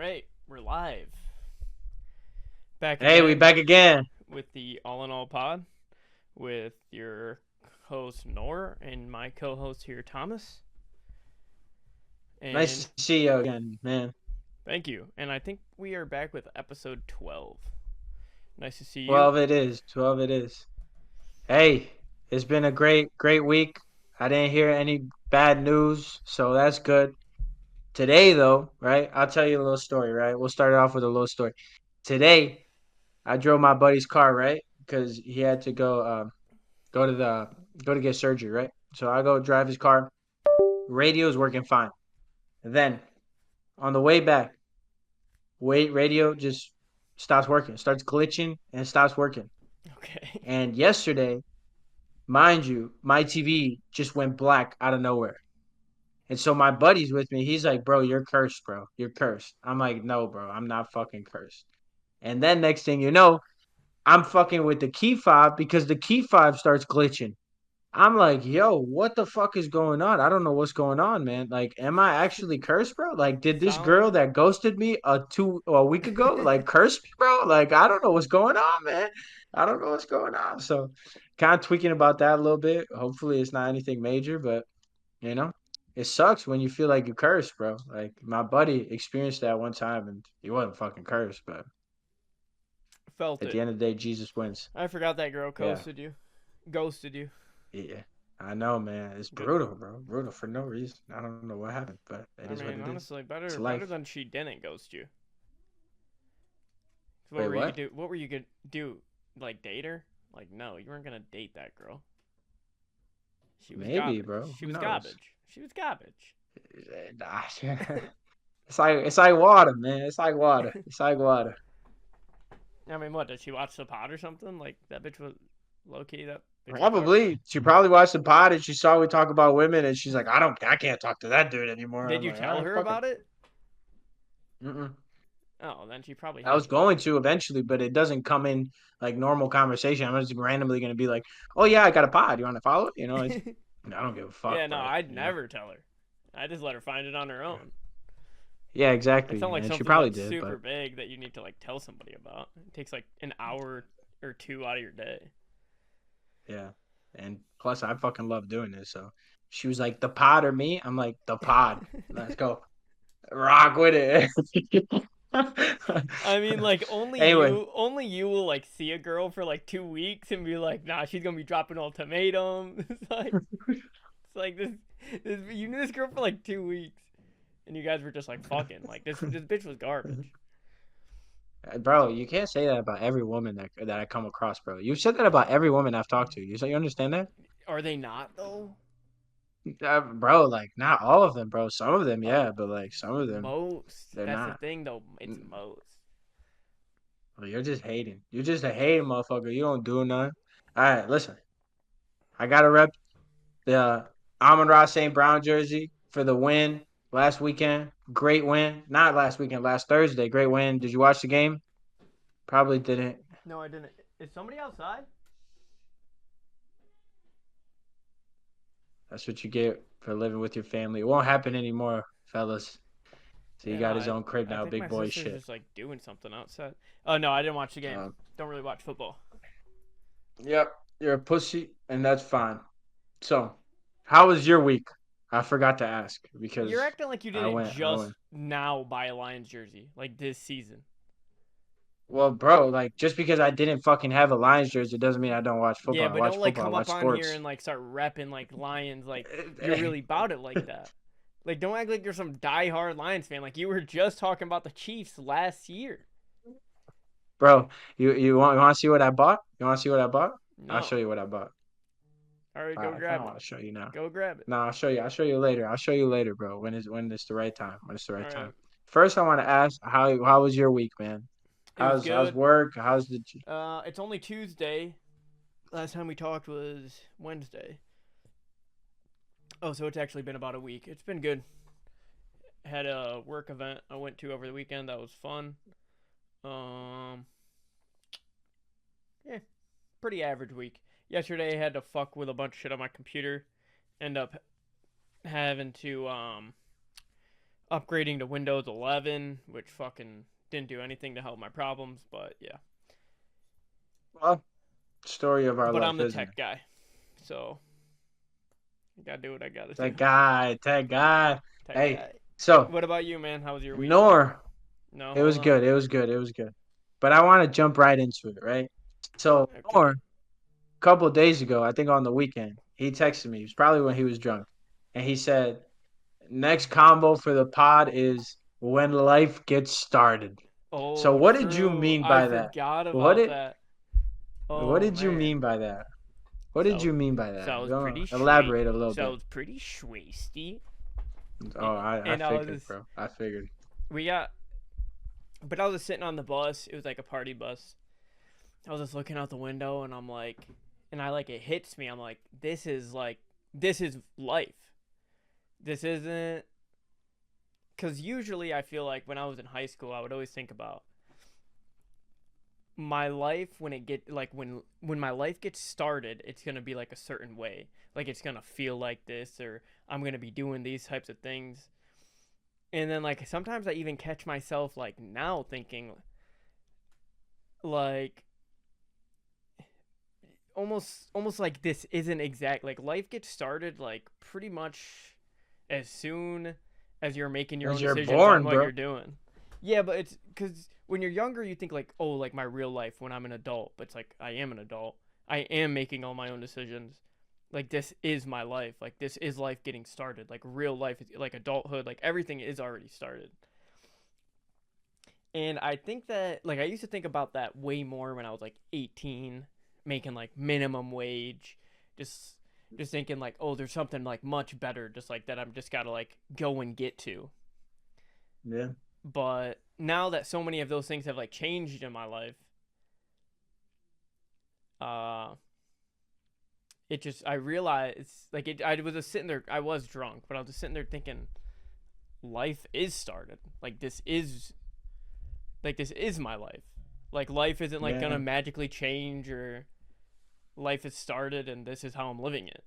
right, we're live. Back Hey, we again back again. with the All in All Pod with your host Nor and my co-host here Thomas. Nice And to see you again, man. thank you. And I think we are back with episode 12. Nice to see you. 12 it is. 12 it is. Hey, it's been a great week. I didn't hear any bad news, so that's good. Today, though, right? I'll tell you a little story, right? We'll start it off with a little story. Today, I drove my buddy's car, right? Because he had to go to the go to get surgery, right? So I go drive his car. Radio's working fine. And then on the way back, radio just stops working, starts glitching and stops working. Okay. And yesterday, mind you, my TV just went black out of nowhere. And so my buddy's with me. He's like, bro, you're cursed, bro. You're cursed. I'm like, no, bro, I'm not fucking cursed. And then next thing you know, I'm fucking with the key fob because the key fob starts glitching. I'm like, yo, what the fuck is going on? I don't know what's going on, man. Like, am I actually cursed, bro? Like, did this girl Sound that ghosted me a week ago, like, curse me, bro? Like, I don't know what's going on, man. I don't know what's going on. So, kind of tweaking about that a little bit. Hopefully, it's not anything major, but you know, it sucks when you feel like you're cursed, bro. Like, my buddy experienced that one time, and he wasn't fucking cursed, but felt at it. the end of the day, Jesus wins. I forgot that girl Yeah, ghosted you. Ghosted you. yeah. I know, man. It's Good. brutal, bro. Brutal for no reason. I don't know what happened, but it I is what mean, it is. honestly, It's better life. than she didn't ghost you. What Wait, were you gonna what? do? What were you gonna do? Like date her? Like no, you weren't gonna date that girl. She was Maybe, garbage. bro. She Who was knows? garbage. She was garbage. Nah. It's like water, man. It's like water. It's like water. I mean, what did she watch the pod or something? Like that bitch was low key. That bitch was garbage. Probably. She probably watched the pod and she saw we talk about women and she's like, I can't talk to that dude anymore. Did I'm you like, all tell right, her fuck him. about it? Mm-mm. Oh, then she probably I has was your number. going to eventually, but it doesn't come in like normal conversation. I'm just randomly going to be like, oh, yeah, I got a pod. You want to follow it? I don't give a Yeah, fuck, no, bro. I'd never tell her. I just let her find it on her own. Yeah, It's exactly. not like And she something probably that's did, super but big that you need to like tell somebody about. It takes like an hour or two out of your day. yeah. And plus, I fucking love doing this. So she was like, the pod or me? I'm like, the pod. Let's go. Rock with it. I mean, like Anyway, only you will like see a girl for like 2 weeks and be like, nah, she's gonna be dropping ultimatums. It's like this. You knew this girl for like 2 weeks, and you guys were just like fucking. Like this bitch was garbage. bro, you can't say that about every woman that I come across, bro. You've said that about every woman I've talked to. You understand that? Are they not though? Bro, like not all of them, bro. Some of them, Uh, yeah, but like some of them, most. they're That's the not. thing though. It's Mm, most. well, you're just hating. You're just a hating motherfucker. You don't do nothing. All right, listen. I gotta rep the Amon-Ra St. Brown jersey for the win last weekend. Great win. Not last weekend, last Thursday. Great win. Did you watch the game? Probably didn't. No, I didn't. Is somebody outside? That's what you get for living with your family. It won't happen anymore, fellas. So he Yeah, no, got his own crib I now, think my big boy sister's shit. just like doing something outside. Oh no, I didn't watch the game. Um, Don't really watch football. yep, you're a pussy, and that's fine. So, how was your week? I forgot to ask You're because acting like you I didn't went. I just went. now buy a Lions jersey like this season. Well, bro, like just because I didn't fucking have a Lions jersey doesn't mean I don't watch Yeah, football. I but watch don't like football. I come up watch on here sports. and like start repping like Lions like you're really about it like that. Like don't act like you're some diehard Lions fan. Like you were just talking about the Chiefs last year. Bro, you want to see what I bought? You want to see what I bought? I'll show No. you what I bought. All right, go I kind grab of it. want to show you now. Go grab it. No, I'll show you. I'll show you later. I'll show you later, bro. When it's the right time. When it's the All right right. time. First, I want to ask how was your week, man? It was How's good. work? How's the It's only Tuesday. Last time we talked was Wednesday. Oh, so it's actually been about a week. It's been good. Had a work event I went to over the weekend. That was fun. Um, yeah, pretty average week. Yesterday I had to fuck with a bunch of shit on my computer. End up having to upgrading to Windows 11, which fucking didn't do anything to help my problems. But yeah, Well, story of our but I'm life, the isn't it? tech guy, so I gotta do what I gotta do. That guy, that guy. Tech Hey, guy. so What about you, man? How was your week? Nor, No, it hold was on. good. It was good. It was good. But I want to jump right into it, right? So Nor, Okay. a couple of days ago, I think on the weekend, he texted me. It was probably when he was drunk, and he said, "Next combo for the pod is when life gets started." So Oh, what did you true. mean I by that? forgot What about did that. what Oh did you man. mean by that? What did So you mean by that? sounds Go pretty shway. elaborate a little bit. Sounds pretty shwasty. Oh, I And I was figured, just, bro. I figured. we got, but I was just sitting on the bus. It was like a party bus. I was just looking out the window, and I'm like, and I like it hits me. I'm like, this is life. This isn't, because usually I feel like when I was in high school, I would always think about my life when it get like when my life gets started, it's gonna be like a certain way. Like it's gonna feel like this, or I'm gonna be doing these types of things. And then like sometimes I even catch myself like now thinking like almost like this isn't exact, like life gets started like pretty much as soon as you're making your As own you're decisions on born, what bro. you're doing. Yeah, but it's because when you're younger you think like, oh, like my real life when I'm an adult, but it's like I am an adult, I am making all my own decisions, like this is my life, like this is life getting started, like real life is like adulthood, like everything is already started. And I think that like I used to think about that way more when I was like 18, making like minimum wage, just just thinking like, oh, there's something like much better, just like that I'm just gotta like go and get to. Yeah. But now that so many of those things have like changed in my life, uh, it just I realized like it. I was just sitting there. I was drunk, but I was just sitting there thinking, life is started. Like this is my life. Like life isn't like Yeah. gonna magically change, or life is started and this is how I'm living it.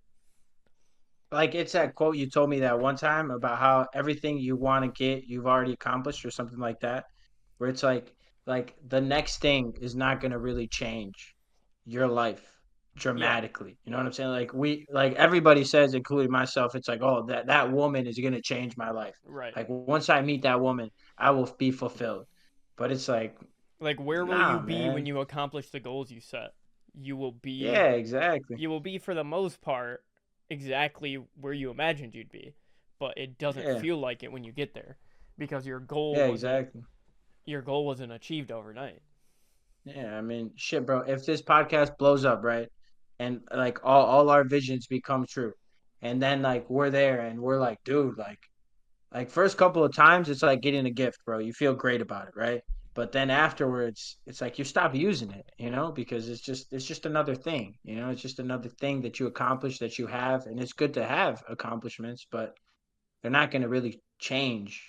Like it's that quote you told me that one time about how everything you want to get, you've already accomplished or something like that. Where it's like the next thing is not going to really change your life Yeah, dramatically. You know what I'm saying? Like everybody says, including myself, it's like, oh, that woman is going to change my life. right. Like once I meet that woman, I will be fulfilled. But it's like, Like where will you nah, be when man. you accomplish the goals you set? You will be Yeah, exactly. you will be for the most part exactly where you imagined you'd be, but it doesn't Yeah. feel like it when you get there because Yeah, exactly. your goal wasn't achieved overnight. Yeah, I mean, shit, bro. If this podcast blows up, right, and like all our visions become true, and then like we're there and we're like, dude, like first couple of times, it's like getting a gift, bro. You feel great about it, right? But then afterwards, it's like you stop using it, because it's just another thing, it's just another thing that you accomplish that you have, and it's good to have accomplishments, but they're not going to really change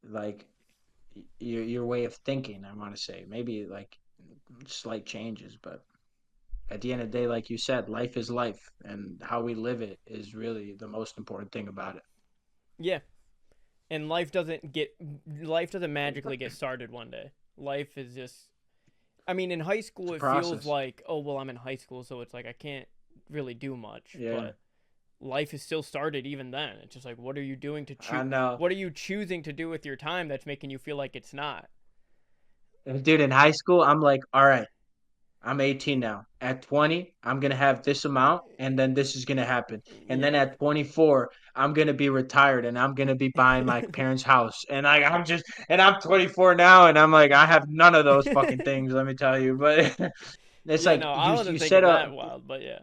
like your way of thinking. I want to say maybe like slight changes, but at the end of the day, like you said, life is life, and how we live it is really the most important thing about it. Yeah, and life doesn't magically get started one day. Life is just, I mean, in high It's school a it feels process. like, oh well, I'm in high school, so it's like I can't really do much, Yeah, but life is still started even then. It's just like, what are you doing to I choose? know. What are you choosing to do with your time that's making you feel like it's not? Dude, in high school, I'm like, all right, I'm 18 now. At 20, I'm going to have this amount, and then this is going to happen. And then Yeah. at 24, I'm going to be retired, and I'm going to be buying my parents' house. And I'm 24 now, and I'm like, I have none of those fucking things, let me tell you. But it's Yeah, like no, I you wasn't set thinking up. that wild, but yeah.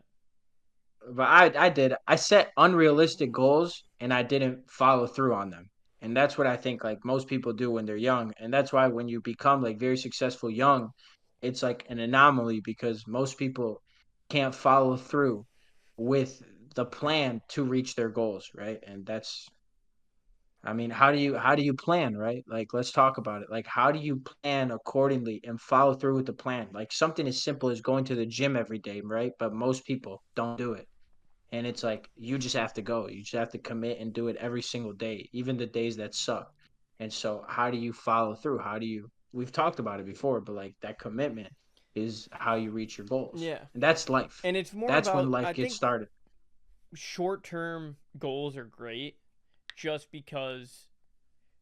But I did. I set unrealistic goals and I didn't follow through on them. And that's what I think like most people do when they're young. And that's why when you become like very successful young, it's like an anomaly because most people can't follow through with the plan to reach their goals, right? And that's I mean, how do you plan, right? Like let's talk about it. Like how do you plan accordingly and follow through with the plan? Like something as simple as going to the gym every day, right? But most people don't do it And it's like you just have to go. You just have to commit and do it every single day, even the days that suck. And so how do you follow through? How do you we've talked about it before, but like that commitment is how you reach your goals. Yeah. And that's life. And it's more That's when about, life I gets think started. short term goals are great just because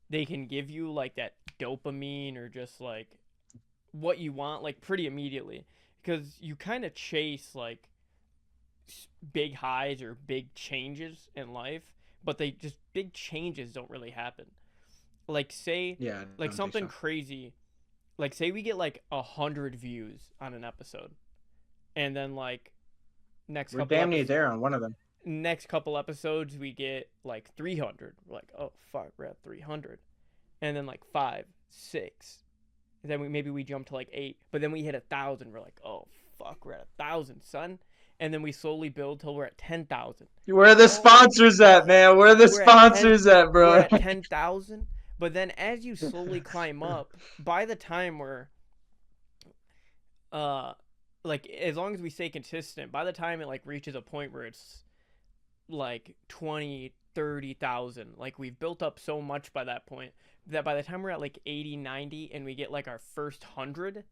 they can give you like that dopamine or just like what you want like pretty immediately because you kind of chase like big highs or big changes in life, but they just big changes don't really happen. Like say Yeah, I like don't think something so. crazy, like say we get like 100 views on an episode, and then like next We're couple damn near episodes there on one of them. next couple episodes we get like 300. We're like, oh fuck, we're at 300, and then like five, six, and then maybe we jump to like eight, but then we hit 1,000. We're like, oh fuck, we're at 1,000, son, and then we slowly build till we're at 10,000. Where are the Oh sponsors at, man? Where are the we're at 10 sponsors at, we're bro? at 10,000, but then as you slowly climb up, by the time we're uh like as long as we stay consistent, by the time it like reaches a point where it's like 20, 30,000, like we've built up so much by that point that by the time we're at like 80, 90, and we get like our first 100,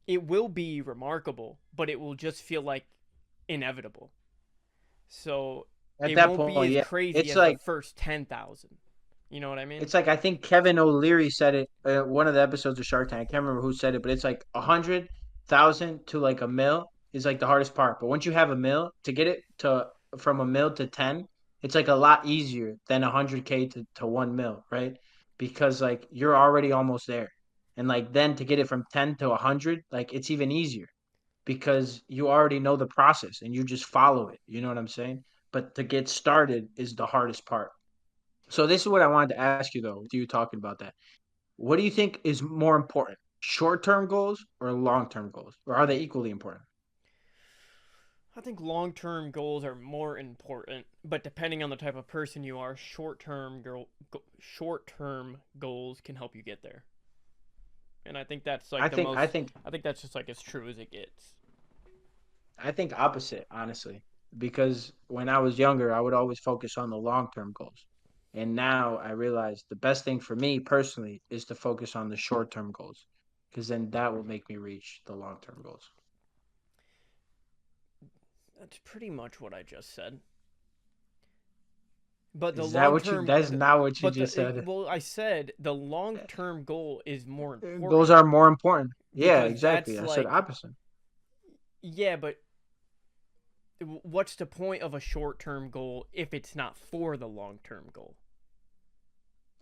it will be remarkable, but it will just feel like inevitable. So At it that won't be point, as yeah. crazy It's as the like first 10,000. You know what I mean? it's like I think Kevin O'Leary said it one of the episodes of Shark Tank. I can't remember who said it, but it's like 100,000 to like a mil is like the hardest part. But once you have a mil, to get it to from a mil to 10, it's like a lot easier than 100K to 1 mil, right? Because like you're already almost there, and like then to get it from 10 to 100, like it's even easier because you already know the process and you just follow it. You know what I'm saying? But to get started is the hardest part. So this is what I wanted to ask you though, with you talking about that. What do you think is more important? Short-term goals or long-term goals? Or are they equally important? I think long term goals are more important, but depending on the type of person you are, short term goals can help you get there. And I think that's I like the think I most. think I think that's just like as true as it gets. I think opposite, honestly. Because when I was younger, I would always focus on the long-term goals. And now I realize the best thing for me personally is to focus on the short-term goals. Because then that will make me reach the long-term goals. That's pretty much what I just said. But the Is that long what you term, that's not what you but just said? well, I said the long term goal is more Those important are more important. Yeah, because exactly. that's I said like, opposite. yeah, but what's the point of a short term goal if it's not for the long term goal?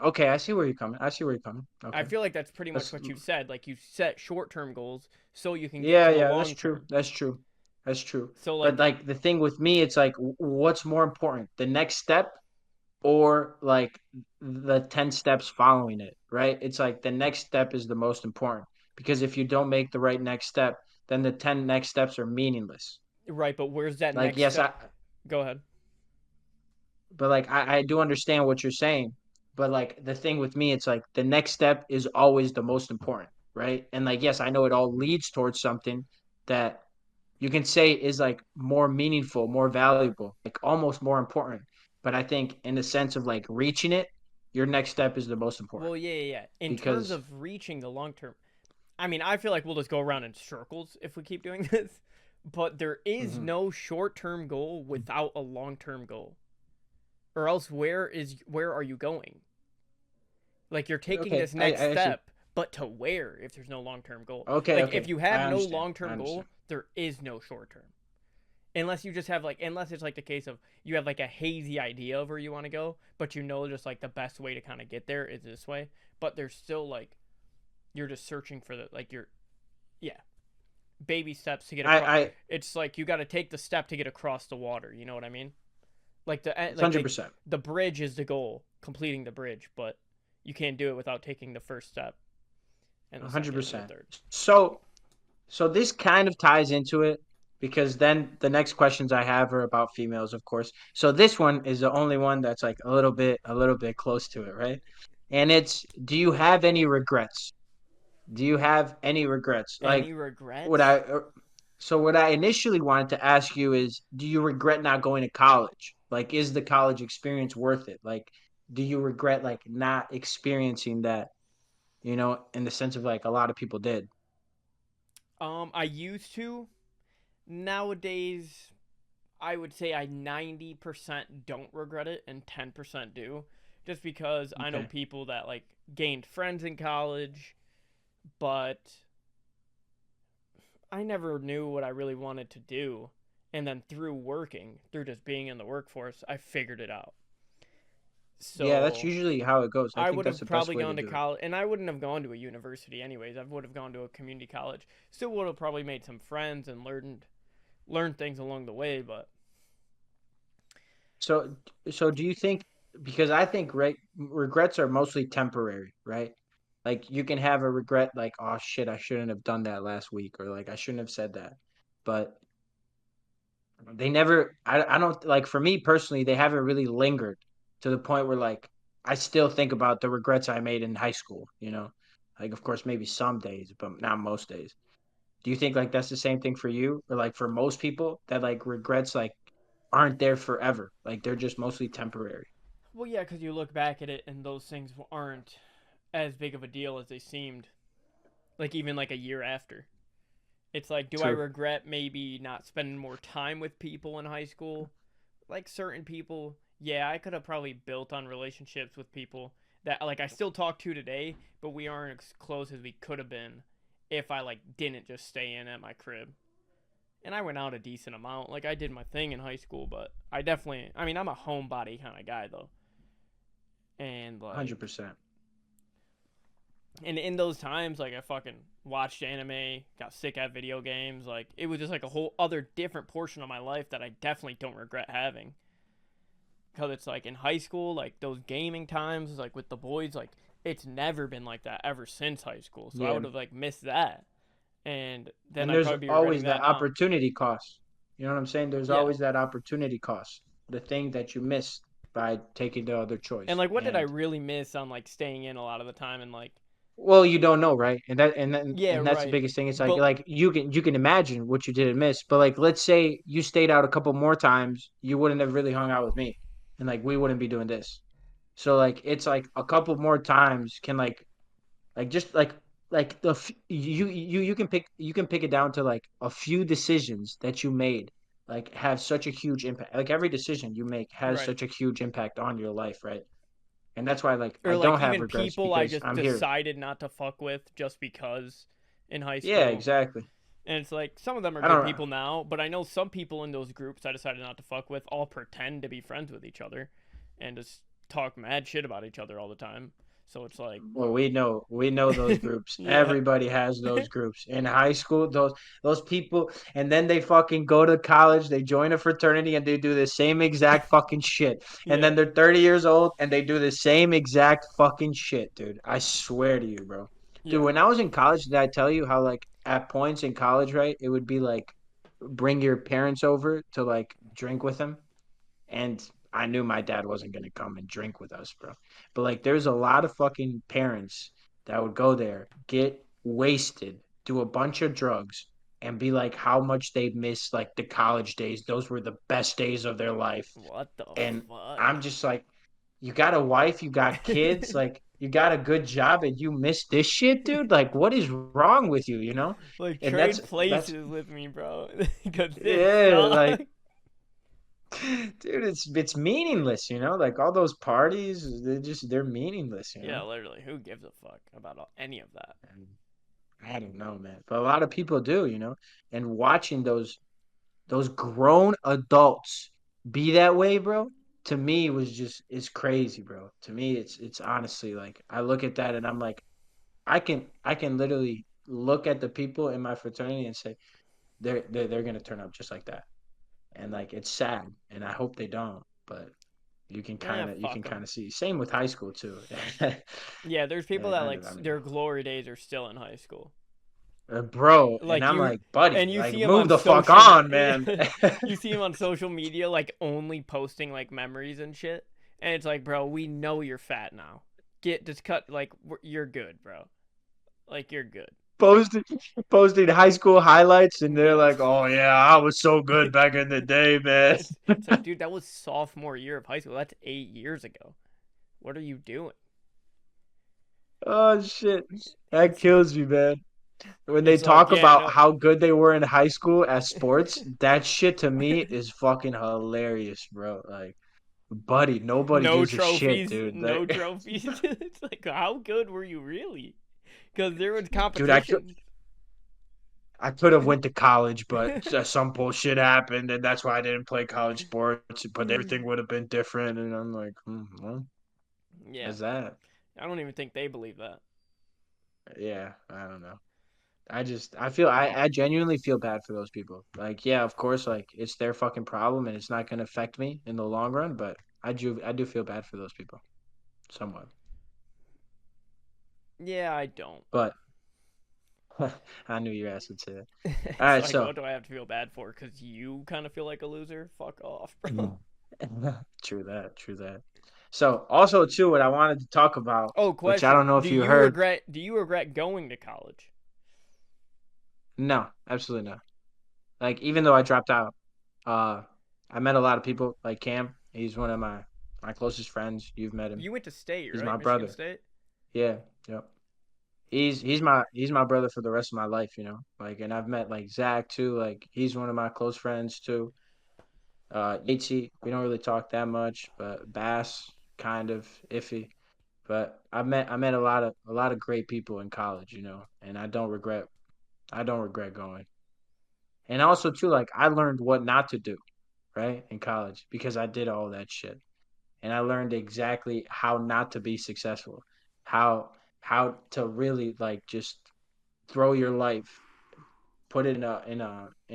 Okay, I see where you're coming. I see where you're coming. I Okay. feel like that's pretty much Let's what you said. Like you set short term goals so you can get yeah, to the yeah, that's long true. term. That's true. That's true. So But like, like the thing with me, it's like what's more important? The next step or like the 10 steps following it, right? It's like the next step is the most important because if you don't make the right next step, then the 10 next steps are meaningless. right, but where's that Like next yes, step? Go ahead. but like I do understand what you're saying. But like the thing with me, it's like the next step is always the most important, right? And like yes, I know it all leads towards something that you can say is like more meaningful, more valuable, like almost more important. But I think in the sense of like reaching it, your next step is the most important Well, yeah, yeah, yeah. In terms because of reaching the long term, I mean, I feel like we'll just go around in circles if we keep doing this. But there is mhm. no short term goal without a long term goal. Or else where are you going? Like you're taking Okay, this I next actually step, but to where if there's no long term goal? okay, Like if okay, you I have no understand, long I term understand. goal, there is no short term. Unless you just have like unless it's like the case of you have like a hazy idea of where you want to go, but you know just like the best way to kind of get there is this way. But there's still like you're just searching for the like you're yeah, baby steps to get across. I It's like you got to take the step to get across the water. You know what I mean? Like it's like 100%. the bridge is the goal, completing the bridge, but you can't do it without taking the first step and the second and the 100%. third. So this kind of ties into it because then the next questions I have are about females, of course. So this one is the only one that's like a little bit close to it, right? And it's do you have any regrets? Do you have any regrets? Any Like would I regrets? So what I initially wanted to ask you is, do you regret not going to college? Like, is the college experience worth it? Like, do you regret like not experiencing that, in the sense of like a lot of people did? I used to. Nowadays, I would say I 90% don't regret it and 10% do. Just because I know Okay. people that like gained friends in college, but I never knew what I really wanted to do. And then through just being in the workforce, I figured it out. Yeah, that's So usually how it goes. I I think would that's have the best probably way to gone to do it. college, and I wouldn't have gone to a university anyways. I would have gone to a community college. Still would have probably made some friends and learned things along the way. But So, so do you think, because I think regrets are mostly temporary, right? Like you can have a regret like, oh shit, I shouldn't have done that last week, or like I shouldn't have said that. But they never, I don't like, for me personally, they haven't really lingered to the point where like I still think about the regrets I made in high school. Like of course maybe some days, but not most days. Do you think like that's the same thing for you, or like for most people that like regrets like aren't there forever, like they're just mostly temporary? well, yeah, because you look back at it, and those things aren't as big of a deal as they seemed. Like even like a year after, it's like, do I True. regret maybe not spending more time with people in high school? Like certain people, yeah, I could have probably built on relationships with people that like I still talk to today, but we aren't as close as we could have been if I like didn't just stay in at my crib. And I went out a decent amount. Like I did my thing in high school, but I mean, I'm a homebody kind of guy though. And like 100%. and in those times like I fucking watched anime, got sick at video games, like it was just like a whole other different portion of my life that I definitely don't regret having. Because it's like in high school, like those gaming times, like with the boys, like it's never been like that ever since high school. So I Yeah, would have like missed that, and then and I'd there's probably be regretting always that that now. opportunity cost. You know what I'm saying? There's Yeah, always that opportunity cost, the thing that you missed by taking the other and choice. like what did I And really miss on like staying in a lot of the time and like well, you don't know, right? And yeah, and that's the right, biggest thing. It's like but like you can imagine what you didn't miss, but like let's say you stayed out a couple more times, you wouldn't have really hung out with me, and like we wouldn't be doing this. So like it's like a couple more times can like just like you can pick it down to like a few decisions that you made like have such a huge impact. Like every decision you make has right. such a huge impact on your life, right? And that's why like I Or like don't have even regrets people I because just I'm here. decided not to fuck with just because in high Yeah, school. exactly. And it's like some of them are I good don't know. people now, but I know some people in those groups I decided not to fuck with all pretend to be friends with each other and just talk mad shit about each other all the time. So it's like, Well, we know those groups. yeah, Everybody has those groups in high school. Those people, and then they fucking go to college. They join a fraternity and they do the same exact fucking shit. And yeah, then they're 30 years old and they do the same exact fucking shit, dude. I swear to you, bro. Dude, yeah. when I was in college, did I tell you how like at points in college, right? It would be like bring your parents over to like drink with them, and I knew my dad wasn't gonna come and drink with us, bro. But like, there's a lot of fucking parents that would go there, get wasted, do a bunch of drugs, and be like how much they miss like the college days. Those were the best days of their life. What the And fuck? I'm just like, you got a wife, you got kids, like you got a good job, and you miss this shit, dude. Like, what is wrong with you? Like And that's trade that's places with me, bro, because this yeah, sucks. like dude, it's meaningless, like all those parties, they're meaningless. Yeah, literally, who gives a fuck about any of that? And I don't know, man. But a lot of people do. And watching those grown adults be that way, bro, to me was just it's crazy, bro. To me, it's honestly like I look at that and I'm like, I can literally look at the people in my fraternity and say they're gonna turn up just like that. And like it's sad, and I hope they don't, but you can Yeah, kind of you can fuck them. kind of see. Same with high school too. Yeah, there's people Yeah, that I like mean, I mean, their glory days are still in high school. bro, and Like I'm you, like, buddy, and you like see him move on the fuck social, on, man. you see him on social media like only posting like memories and shit. And it's like, bro, we know you're fat now. Just cut like you're good, bro. Like you're good. posting posting high school highlights, and they're Yeah. like, "Oh yeah, I was so good back in the day, man." It's like, dude, that was sophomore year of high school. That's 8 years ago. What are you doing? Oh shit, that It's like, kills me, man. When they it's like, talk yeah, about no. how good they were in high school at sports, that shit to me is fucking hilarious, bro. Like, buddy, nobody No gives a shit, trophies, dude. no trophies. It's like, how good were you really? Because there was Dude, competition. I could have went to college, but some bullshit happened, and that's why I didn't play college sports. But everything would have been different, and I'm like, well, Yeah, that's that. I don't even think they believe that. Yeah, I don't know. I genuinely feel bad for those people. Like, yeah, of course, like it's their fucking problem, and it's not gonna affect me in the long run. But I do feel bad for those people, somewhat. Yeah, I don't. But I knew your ass would say that. All It's right, like, so what do I have to feel bad for? Because you kind of feel like a loser? Fuck off, bro. Mhm. True that, true that. So also too, what I wanted to talk about, Oh, which I don't question. know Do if you you heard. regret do you regret going to college? No, absolutely not. Like even though I dropped out, uh, I met a lot of people. Like Cam, he's one of my closest friends. You've met him. You went to state, He's right? my Michigan brother. State? Yeah, yep. He's my brother for the rest of my life. Like, and I've met like Zach too. Like he's one of my close friends too. Yatesy, we don't really talk that much, but Bass kind of iffy. But I met a lot of great people in college, and I don't regret going. And also too, like I learned what not to do, right, in college because I did all that shit. And I learned exactly how not to be successful. How to really like just throw your life, put it in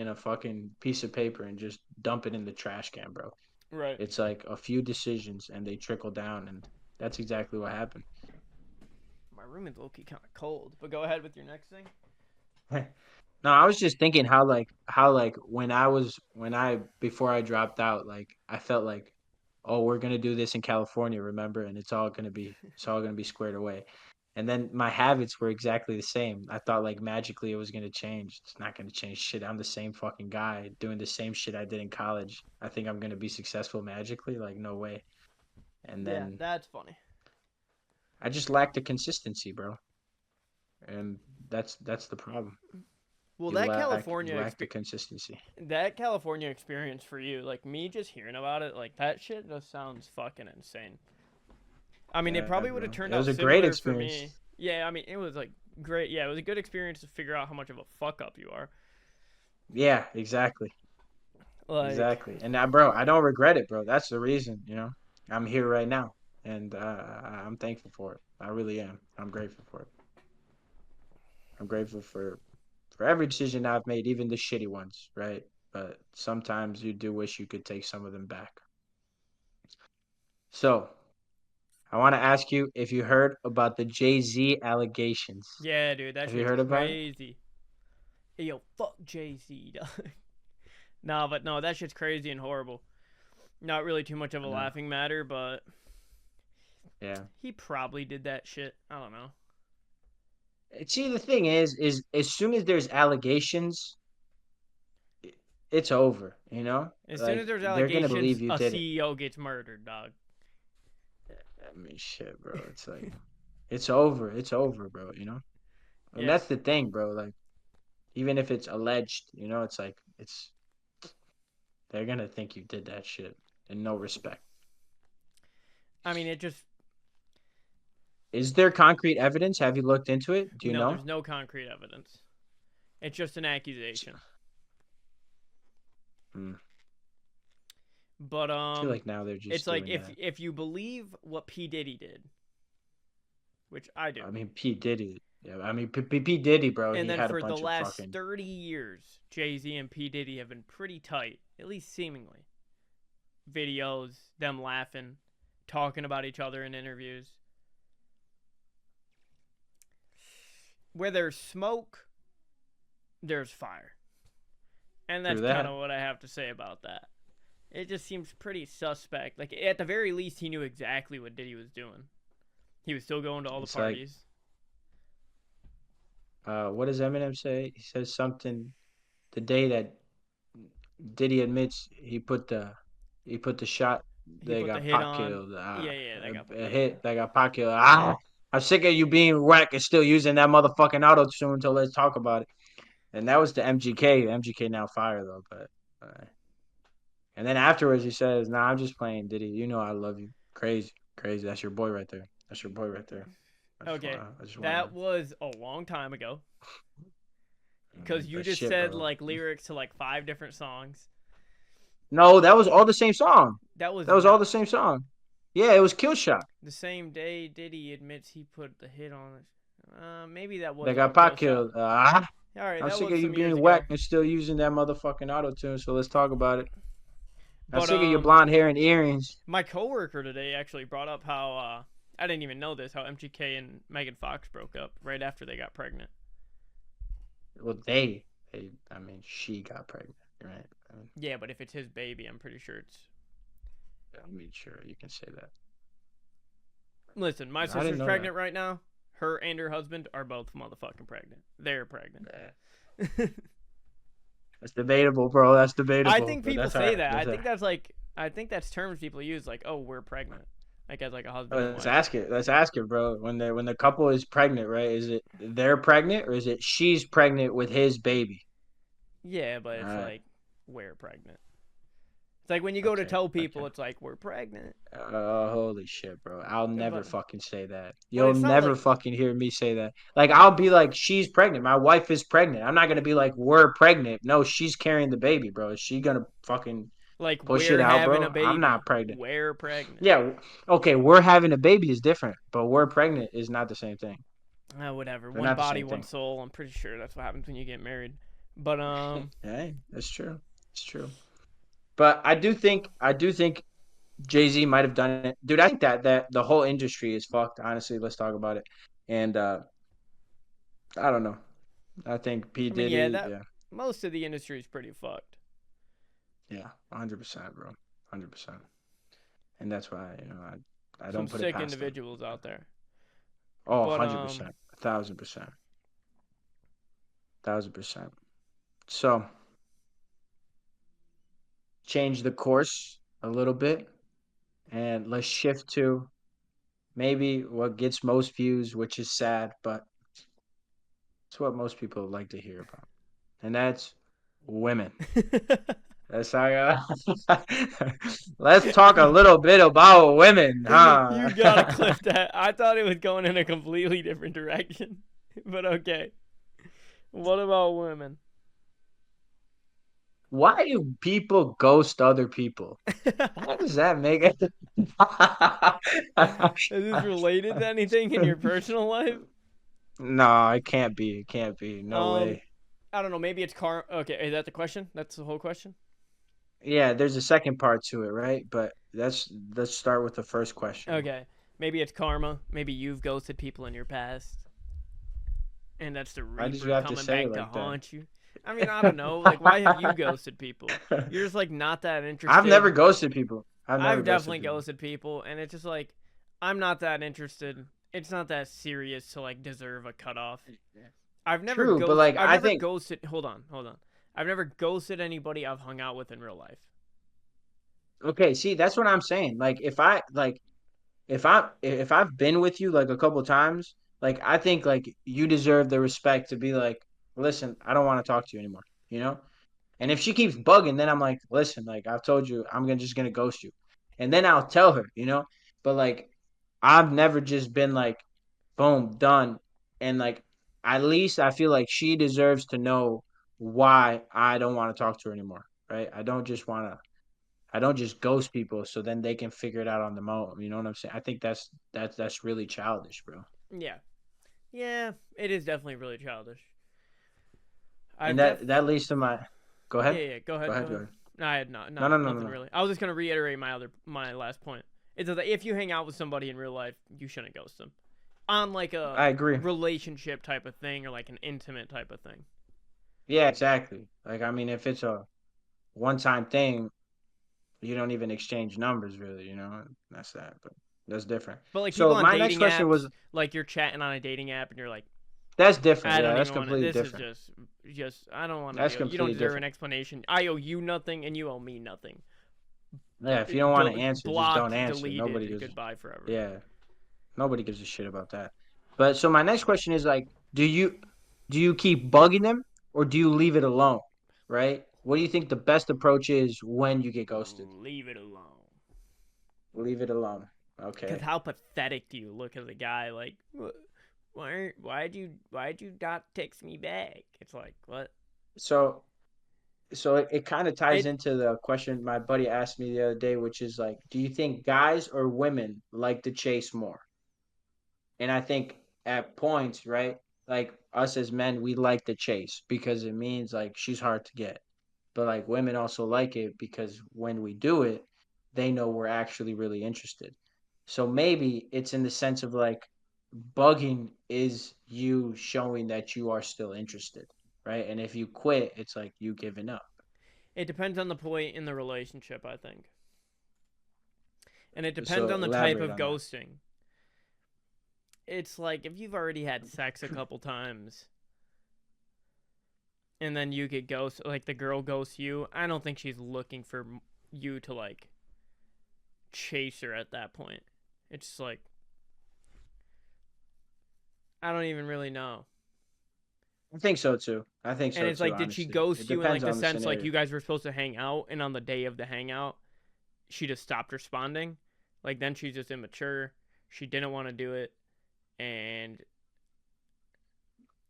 a fucking piece of paper and just dump it in the trash can, bro. Right. It's like a few decisions and they trickle down, and that's exactly what happened. My room is low-key kind of cold, but go ahead with your next thing. No, I was just thinking how like when I before I dropped out, like I felt like, oh, we're gonna do this in California, remember, and it's all gonna be squared away. And then my habits were exactly the same. I thought like magically it was gonna change. It's not gonna change shit. I'm the same fucking guy doing the same shit I did in college. I think I'm gonna be successful magically? Like no way. And Yeah, then that's funny. I just lacked the consistency, bro. And that's the problem. Well, You lack you lack the consistency. that California experience for you, like me just hearing about it, like that shit just sounds fucking insane. I mean, it Yeah, probably would have bro. turned It was out a great similar for experience. me. Yeah, I mean, it was like great. Yeah, it was a good experience to figure out how much of a fuck up you are. Yeah, exactly. Like, Exactly. And bro, I don't regret it, bro. That's the reason. I'm here right now. And I'm thankful for it. I really am. I'm grateful for it. I'm grateful for every decision I've made, even the shitty ones, right? But sometimes you do wish you could take some of them back. So, I want to ask you if you heard about the Jay-Z allegations. yeah, dude, that Have you shit's heard about it? crazy. Hey, yo, fuck Jay Z, dog. Nah, but no, that shit's crazy and horrible. Not really too much of a I know. laughing matter, but Yeah. he probably did that shit. I don't know. See, the thing is as soon as there's allegations, it's over, you know? As soon as Like there's they're gonna allegations, believe you a did it. CEO gets murdered, dog. I mean, shit, bro. It's like it's over. It's over, bro. And Yeah. that's the thing, bro. Like even if it's alleged, it's like it's they're gonna think you did that shit and no respect. I mean, it just Is there concrete evidence? Have you looked into it? Do you no. know? There's no concrete evidence. It's just an accusation. Hmm. But I feel like now they're just it's like doing that. if you believe what P Diddy did, which I do, I mean, P Diddy. Yeah, I mean, P Diddy, bro. and He then had a for the bunch of last fucking 30 years, Jay Z and P Diddy have been pretty tight, at least seemingly. Videos, them laughing, talking about each other in interviews. Where there's smoke, there's fire. And through that's kind that. of what I have to say about that. It just seems pretty suspect. Like, at the very least, he knew exactly what Diddy was doing. He was still going to all the It's like parties. what does Eminem say? He says something the day that Diddy admits he put the shot He they put the got hit Pac on. killed. Yeah, that got A yeah. hit that got Pac killed. I'm sick of you being whack and still using that motherfucking auto tune. So let's talk about it. And that was the MGK. MGK now fire though, but. And then afterwards he says, "Nah, I'm just playing Diddy. You know I love you. Crazy, crazy. That's your boy right there. That's your boy right there. Okay, I just that wanna. was a long time ago. Because you But just shit, said bro. like lyrics to like 5 different songs. No, that was all the same song. That was That was all not the same song. Yeah, it was Kill Shot. the same day Diddy admits he put the hit on it. Maybe that They was got all Kill Pac Shot. killed. All right, I'm that sick was of you some years being whack ago. and still using that motherfucking auto tune. So let's talk about it. I'm But sick of your blonde hair and earrings. my coworker today actually brought up how I didn't even know this, how MGK and Megan Fox broke up right after they got pregnant. Well, I mean, she got pregnant, right? Yeah, but if it's his baby, I'm pretty sure it's. I mean, sure, you can say that. Listen, my I didn't sister's know that. pregnant right now. Her and her husband are both motherfucking pregnant. They're pregnant. That's debatable, bro. That's I debatable. think But people that's all say right. that. That's all right. I think that's terms people use like, "Oh, we're pregnant." Like as like a husband and Let's wife. ask it. Let's ask it, bro. When the couple is pregnant, right? Is it they're pregnant or is it she's pregnant with his baby? Yeah, but All it's right. like we're pregnant. It's like when you go to Okay. tell Okay. people it's like we're pregnant. Holy shit, bro. I'll never But fucking say that. but You'll it's not never like fucking hear me say that. Like I'll be like, she's pregnant. My wife is pregnant. I'm not gonna be like, we're pregnant. No, she's carrying the baby, bro. Is she gonna fucking push it we're out, having a bro? I'm baby. not pregnant. We're pregnant. Yeah, okay, we're having a baby is different, but we're pregnant is not the same thing. Whatever. They're One not the body, same one thing. soul. I'm pretty sure that's what happens when you get married. But Hey, that's true. It's true. But I do think Jay-Z might have done it. Dude, I think that the whole industry is fucked, honestly. Let's talk about it. And I don't know. I think P I mean, yeah, Diddy, that yeah. most of the industry is pretty fucked. Yeah, 100%, bro. 100%. And that's why, I Some don't put it sick past them. individuals out there. Oh, But 100%. 1,000%. 1,000%. So, change the course a little bit and let's shift to maybe what gets most views, which is sad, but it's what most people like to hear about. And that's women. That's our, let's talk a you little bit about women, you huh? gotta clip that. I thought it was going in a completely different direction. But okay. What about women? Why do people ghost other people? How does that make it? Is this related to anything in your personal life? No, it can't be. It can't be. No Um, way. I don't know. Maybe it's car. Okay, is that the question? That's the whole question. Yeah, there's a second part to it, right? But let's start with the first question. Okay, maybe it's karma. Maybe you've ghosted people in your past, and that's the Why did you Reaper have to coming say it back to like that? haunt you. I mean, I don't know. Like, why have you ghosted people? You're just like not that I've never interested. ghosted people. I've never I've ghosted definitely people. ghosted people, and it's just like I'm not that interested. It's not that serious to like deserve a cutoff. True, but like I've I never think ghosted. Hold on. I've never ghosted anybody I've hung out with in real life. okay, see, that's what I'm saying. Like if I've been with you like a couple times, like I think like you deserve the respect to be like, listen, I don't want to talk to you anymore, you know? And if she keeps bugging, then I'm like, listen, like I've told you, I'm gonna just gonna ghost you. And then I'll tell her, you know? But like I've never just been like, boom, done. And like at least I feel like she deserves to know why I don't want to talk to her anymore. Right. I don't just ghost people so then they can figure it out on their own. You know what I'm saying? I think that's really childish, bro. Yeah, yeah, it is definitely really childish. And I've def. that leads to my go Yeah, ahead. yeah. Go Go ahead. Go ahead, go ahead. ahead. No, I had not. No, Not no, no, no, nothing no. really. I was just gonna reiterate my last point. It's that if you hang out with somebody in real life, you shouldn't ghost them. On like a I agree. relationship type of thing or like an intimate type of thing. Yeah, exactly. Like I mean if it's a one time thing, you don't even exchange numbers really, you know? That's that, but that's different. But like people So on my next dating question apps, was like you're chatting on a dating app and you're like, That's different. I Yeah, don't that's even want to. completely This is different. just. I don't want to That's deal. You don't completely deserve an different. explanation. I owe you nothing, and you owe me nothing. Yeah, if you don't want to answer, just don't Blocked, answer. Nobody deleted, gives. goodbye forever. Yeah, nobody gives a shit about that. But so my next question is like, do you keep bugging them or do you leave it alone? Right? What do you think the best approach is when you get ghosted? Leave it alone. Leave it alone. Because Okay. how pathetic do you look as a guy? Like, why'd you not text me back? It's like, what? So it kind of ties It into the question my buddy asked me the other day, which is like, do you think guys or women like to chase more? And I think at points, right, like us as men, we like the chase because it means like she's hard to get. But like women also like it because when we do it, they know we're actually really interested. So maybe it's in the sense of like bugging is you showing that you are still interested, right? And if you quit, it's like you giving up. it depends on the point in the relationship, I think, and it depends So on the type elaborate of on that. ghosting. It's like if you've already had sex a couple times, and then you get ghost, like the girl ghosts you. I don't think she's looking for you to like chase her at that point. It's just like I don't even really know. I think so too. I think And so it's too, like, did she honestly. It ghost you in depends like the on the sense like scenario. you guys were supposed to hang out, and on the day of the hangout, she just stopped responding? Like then she's just immature. She didn't want to do it, and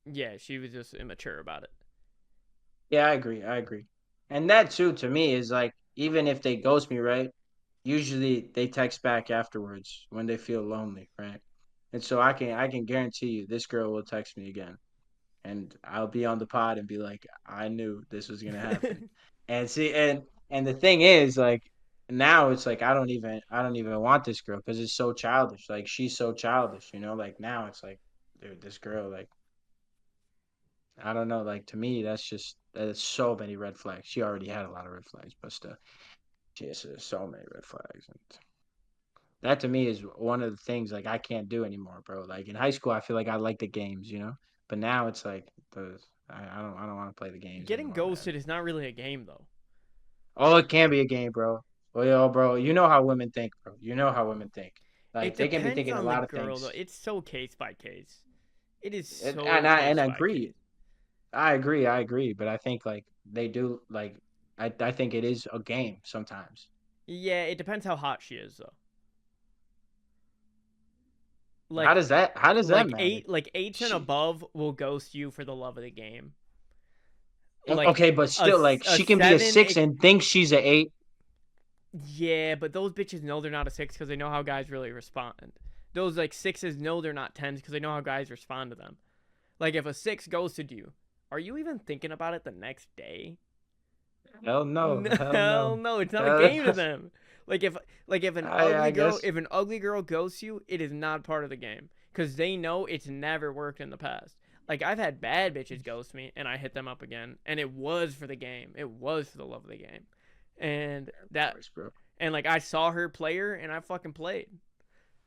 yeah, she was just immature about it. Yeah, I agree. I agree. And that too, to me, is like even if they ghost me, right? Usually they text back afterwards when they feel lonely, right? And so I can guarantee you this girl will text me again, and I'll be on the pod and be like, I knew this was gonna happen. And see, and the thing is, like now it's like I don't even want this girl because it's so childish. Like she's so childish, you know. Like now it's like, dude, this girl, like I don't know. Like to me, that's so many red flags. She already had a lot of red flags, but still, she has so many red flags. And that to me is one of the things like I can't do anymore, bro. Like in high school, I feel like I like the games, you know, but now it's like I don't want to play the games Getting anymore, man. ghosted is not really a game though. Oh, it can be a game, bro. Well, yo, bro, you know how women think, bro. You know how women think. It Like they can be depends thinking a on the lot of girl though. things, It's so case by case. It is and so and I and case I by agree. case. I agree, but I think like they do like I think it is a game sometimes. Yeah, it depends how hot she is though. How Like does that matter? like eights and She above will ghost you for the love of the game. Like okay, but still like a she can be a seven, 6 and think she's a 8. yeah, but those bitches know they're not a six because they know how guys really respond. Those like sixes know they're not tens because they know how guys respond to them. Like if a six ghosted you, are you even thinking about it the next day? Hell no. Hell Hell no. no, it's not a Hell- game to them. Like if an I ugly girl guess if an ugly girl ghosts you, it is not part of the game because they know it's never worked in the past. Like I've had bad bitches ghost me and I hit them up again, and it was for the game. It was for the love of the game, and of that course, bro. and like I saw her play her and I fucking played.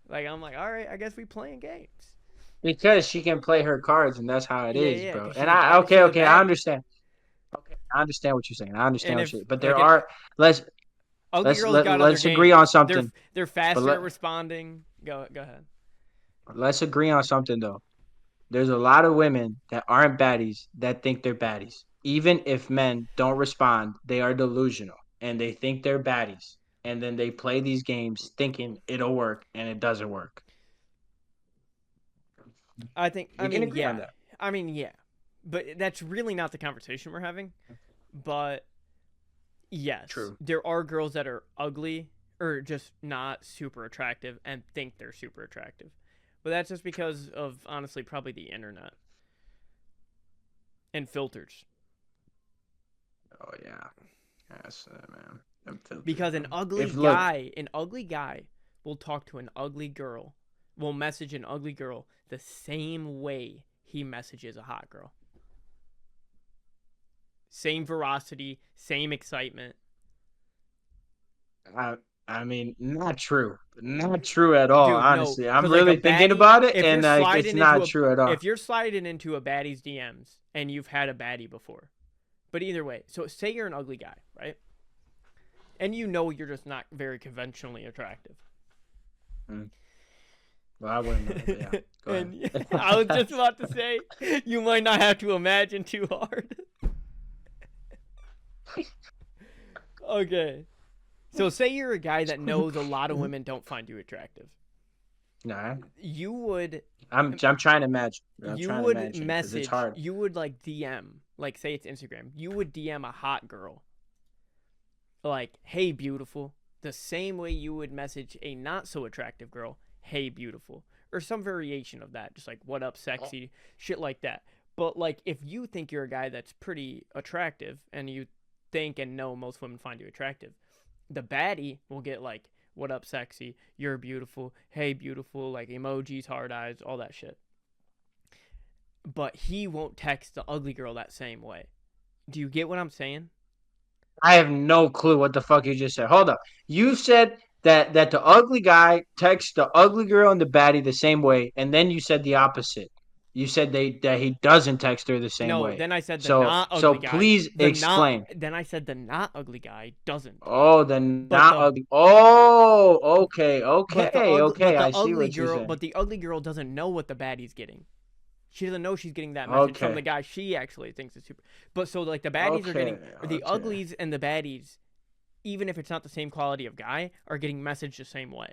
Like I'm like, all right, I guess we playing games. Because she can play her cards and that's how it Yeah, is, yeah, bro. because And I okay, she's a okay, I bad bitch. understand. Okay, I understand what you're saying. I And understand what if you but there like an are let's ugly let's girls let, got other let's agree on games, they're something. they're But faster at responding. Go ahead. let's agree on something though. There's a lot of women that aren't baddies that think they're baddies. Even if men don't respond, they are delusional and they think they're baddies. And then they play these games thinking it'll work and it doesn't work. I think. We can agree on that. I mean, yeah. But that's really not the conversation we're having. But yes, True. there are girls that are ugly or just not super attractive and think they're super attractive. But that's just because of honestly probably the internet and filters. Oh yeah. Yes, man. Them filters, Because bro. If look, an ugly guy will talk to an ugly girl, will message an ugly girl the same way he messages a hot girl. Same veracity, same excitement. I I mean, not true. Not true at all, Dude, no, honestly. I'm because like a really thinking baddie, about it, if you're and like it's sliding into not a, true at all. if you're sliding into a baddie's DMs and you've had a baddie before, but either way, so say you're an ugly guy, right? And you know you're just not very conventionally attractive. Mm. Well, I wouldn't know, but yeah. Go And ahead. I was just about to say, you might not have to imagine too hard. Okay. So say you're a guy that knows a lot of women don't find you attractive. Nah, You would I'm trying to imagine. I'm you trying to would imagine because it's message, hard. you would like DM, like say it's Instagram. You would DM a hot girl. Like, "Hey beautiful." The same way you would message a not so attractive girl, "Hey beautiful." Or some variation of that, just like "What up sexy?" shit like that. But like if you think you're a guy that's pretty attractive and you think and know most women find you attractive, the baddie will get like "What up sexy?" "You're beautiful." "Hey beautiful," like emojis, hard eyes, all that shit. But he won't text the ugly girl that same way. Do you get what I'm saying? I have no clue what the fuck you just said. Hold up. You said that the ugly guy texts the ugly girl and the baddie the same way, and then you said the opposite. You said that he doesn't text her the same No, way. then I said the So not so ugly guy. please The not explain. then I said the not ugly guy doesn't. Oh, the But not the ugly. Oh, okay, okay, okay. I see what you're saying. but the ugly girl doesn't know what the baddie's getting. She doesn't know she's getting that message from the Okay, guy she actually thinks is super. But so like the baddies are okay, getting, or the okay, uglies and the baddies, even if it's not the same quality of guy, are getting messaged the same way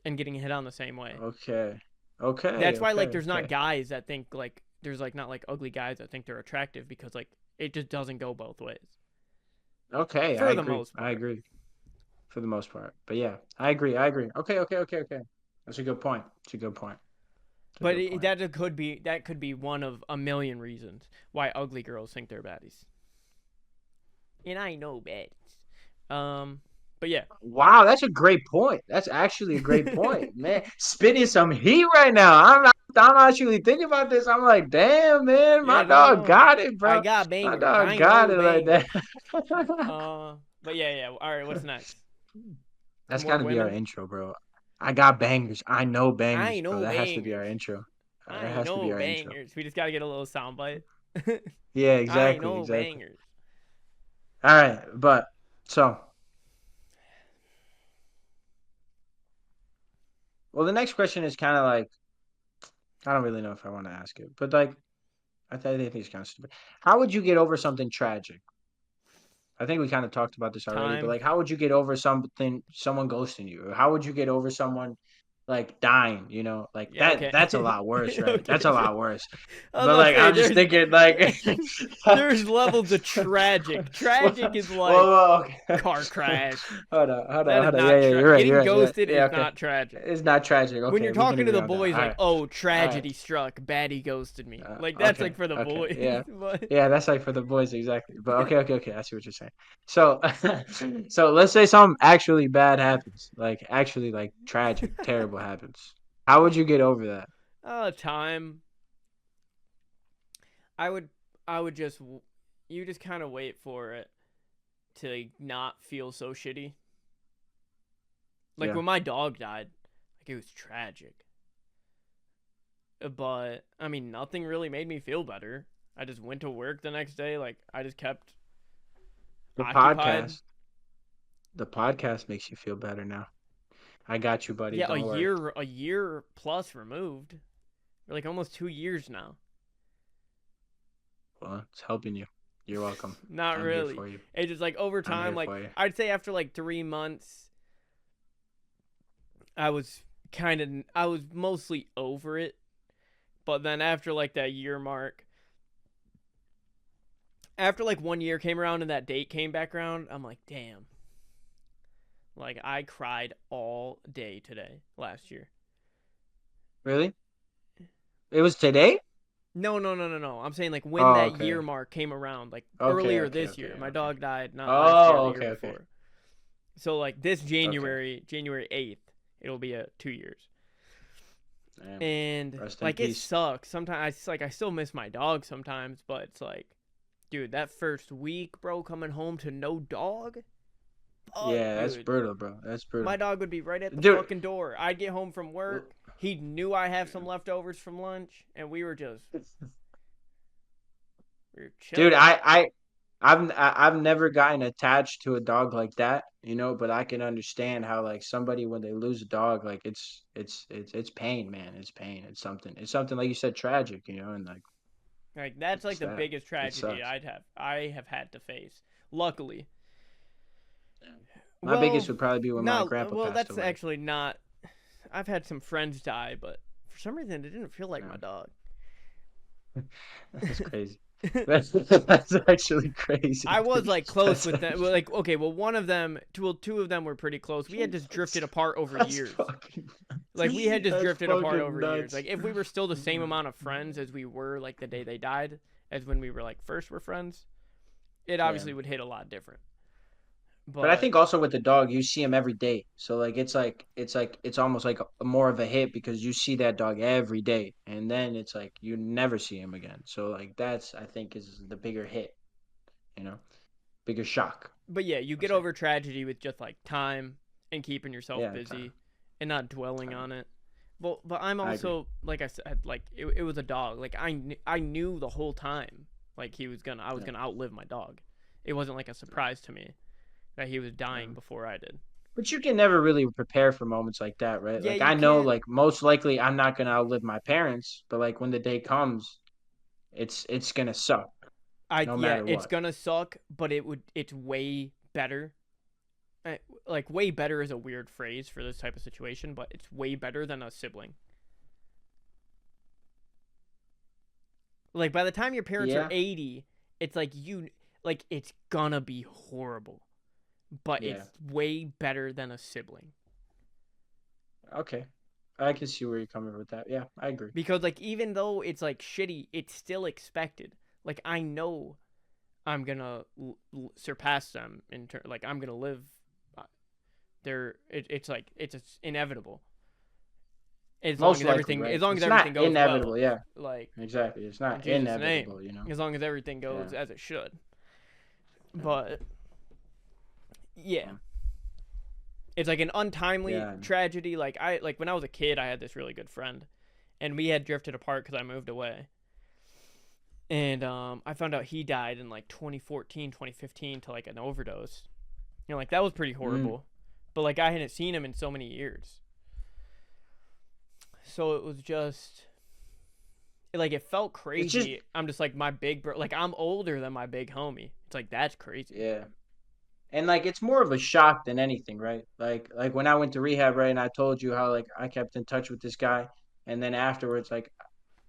and getting hit on the same way. okay, okay, That's why like okay, there's not okay. guys that think like there's like not like ugly guys that think they're attractive because like it just doesn't go both ways Okay, I for the agree. most I part. agree for the most part. But yeah, I agree. I agree. Okay, okay, okay, okay. That's a good point. It's a good point. It's a But good point. that could be one of a million reasons why ugly girls think they're baddies. And I know baddies. But yeah. Wow, that's a great point. That's actually a great point, man. Spitting some heat right now. I'm actually thinking about this. I'm like, damn, man, Yeah, my no, dog no. got it, I bro. got My bangers. dog I got know it right there. bangers. But yeah, yeah. All right, what's next? That's got More to be our women? intro, bro. I got bangers. I know I bangers, bro. know That has to be our bangers. intro. That I has to be know our intro. bangers. We just gotta get a little soundbite. Yeah, I exactly, know exactly. bangers. All right, but so well, the next question is kind of like I don't really know if I want to ask it, but like I think it's kind of stupid. How would you get over something tragic? I think we kind of talked about this already, but Time. like, how would you get over something, someone ghosting you, or how would you get over someone like dying? You know, like Yeah, that. okay. That's a lot worse, right? That's Okay, a so lot worse. I was But about to like, say I'm just thinking, like, there's levels of tragic. well, Tragic is like well, okay. car crash. Hold on, hold on, That is hold on. Yeah, not yeah, you're right, you're getting right, you're right. ghosted Yeah, is okay. not tragic. It's not tragic. When you're Okay, we can talking to agree the on that. boys All like, right, "Oh, all right. tragedy struck, baddie ghosted me." Like that's Okay, like for the okay, boys. yeah, But yeah. That's like for the boys, exactly. But okay, okay, okay. I see what you're saying. So, so let's say something actually bad happens, like actually like tragic, terrible happens. How would you get over that? time I would I would just you just kind of wait for it to not feel so shitty. Like Yeah, when my dog died, like it was tragic. But I mean, nothing really made me feel better. I just went to work the next day. Like I just kept the occupied. podcast, the podcast makes you feel better now. I got you, buddy. Yeah, Don't worry. a year plus removed. We're like almost 2 years now. Well, it's helping you. You're welcome. Not I'm here really. for you. It's just like over I'm time, here like for you. I'd say after like 3 months, I was I was mostly over it. But then after like that year mark, after like 1 year came around and that date came back around, I'm like, damn. Like I cried all day today last year. Really? It was today? No, no, no, no, no. I'm saying like when Oh, that okay. year mark came around, like Okay, earlier okay, this okay, year. My okay. dog died not last year, the Oh, year okay, okay. before. So like this Okay. January 8th, it'll be 2 years. Damn. And Rest in like it peace. sucks. Sometimes I still miss my dog sometimes, but it's like, dude, that first week, bro, coming home to no dog, Fuck, Yeah, that's dude. brutal, bro. That's My brutal. dog would be right at the Dude, fucking door. I'd get home from work. He knew I have some leftovers from lunch, and we were dude, chilling. I've never gotten attached to a dog like that, but I can understand how like somebody when they lose a dog, like it's pain, man. It's pain. It's something like you said, tragic, and like Like that's like it's the that. biggest It tragedy sucks. I have had to face. Luckily. My Well, biggest would probably be when my not grandpa well, passed that's away. actually not. I've had some friends die, but for some reason it didn't feel like my Yeah, dog. that's crazy. That's actually crazy, I was dude. like close That's with them. Well, actually like okay, well one of them, two of them were pretty close. We had just drifted that's, apart over that's years. fucking Like we had just that's drifted apart fucking over years. nuts. Like if we were still the same amount of friends as we were like the day they died, as when we were like first were friends, it Yeah. obviously would hit a lot different. But I But think also with the dog, you see him every day. So it's almost like more of a hit because you see that dog every day, and then it's like you never see him again. So like that's I think is the bigger hit, you know, bigger shock. yeah, you I'll get say. over tragedy with just like time and keeping yourself Yeah, busy and not dwelling time. on it. But I'm I agree. also like I said, like it was a dog. Like I knew the whole time like I was Yeah, gonna outlive my dog. It wasn't like a yeah, surprise to me that he was yeah. dying before I did. But you can never really prepare for moments like that, right? Yeah, Like you I know, can't. like most likely I'm not gonna outlive my parents, but like when the day comes, it's gonna suck I no yeah, matter it's what. gonna suck, but it's way better. Like way better is a weird phrase for this type of situation, but it's way better than a sibling. Like by the time your parents are Yeah, 80, it's like it's gonna be horrible, but yeah. it's way better than a sibling. Okay, I can see where you're coming with that. Yeah, I agree. Because like even though it's like shitty, it's still expected. Like I know I'm gonna surpass them like I'm gonna live. uh, it's like it's inevitable Most likely, right? as long as It's not everything goes well. inevitable. Yeah, Like exactly. It's in not Jesus' name, inevitable. as long as everything Yeah, goes as it should. yeah, But yeah, yeah, it's like an untimely yeah. tragedy. Like when I was a kid, I had this really good friend, and we had drifted apart because I moved away. And I found out he died in like 2014, 2015 to like an overdose. Like that was pretty Mm. horrible. But like I hadn't seen him in so many years. So it was just like it felt It's just crazy. I'm just like my big bro, like I'm older than my big homie. It's like that's crazy. yeah. And like it's more of a shock than anything, right? Like when I went to rehab, right, and I told you how like I kept in touch with this guy, and then afterwards,